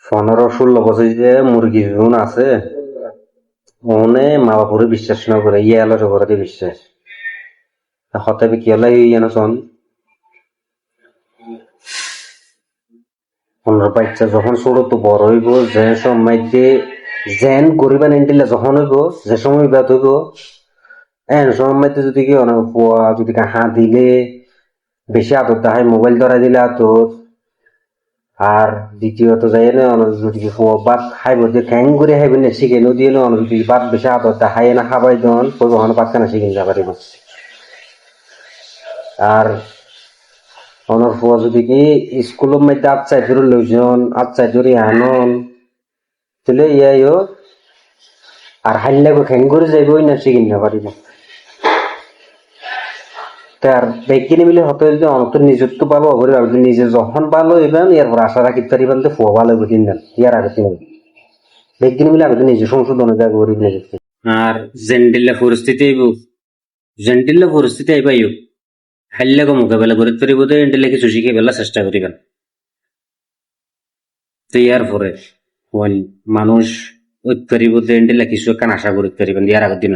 15-16 বছর যে মুরগি জোন আছে ওনে মা বাপুরে বিশ্বাস না করে ইয়ে আলো জগরতে বিশ্বাস হতে কি হলে ইয়ে শোন 15 বাচ্চা যখন ছোট তো বড় হইব যে সময় যেন গরিবান এন্টিলে যখন হইব যে সময় বাদ হইব এন সময় যদি কি অনেক যদি হাত দিলে বেশি আদর দেখায় মোবাইল ধরা দিলে আদর আর দ্বিতীয়ত যাই না যদি বাদ খাইব যে খ্যাং করে খাইবেন না শিখেনো দিয়ে না যদি বাদ বেশি আদর দেখায় না খাবাই দন কখন বাচ্চা না শিখে যাবার আর অনর যদি কি স্কুলের মধ্যে আচ্ছাই ধরে লইজন আচ্ছাই ধরে আনন তাহলে ইয়াইও আর হাইল্লাগো খ্যাং করে যাইবই না শিখিন না পারিব তার ব্যক্তি মিলে হতে যদি অন্তর নিজত্ব ভালো হবে আপনি নিজে যখন ভালো হইবেন এরপর আশা রাখি পারিবেন তো ফুয়া ভালো হইব কিনবেন ইয়ার আগে কিনবেন ব্যক্তি মিলে আগে নিজে সংশোধনের জায়গা করি নিজে আর জেন্টিল্লা পরিস্থিতি আইবাইও হাইল্লাগো মোকাবেলা করে পারিব তো এন্টিলে কিছু শিখে বেলা চেষ্টা করিবেন তো ইয়ার পরে মানুষ ওই পারিব তো এন্টিলে কিছু একখান আশা করি পারিবেন ইয়ার আগের দিন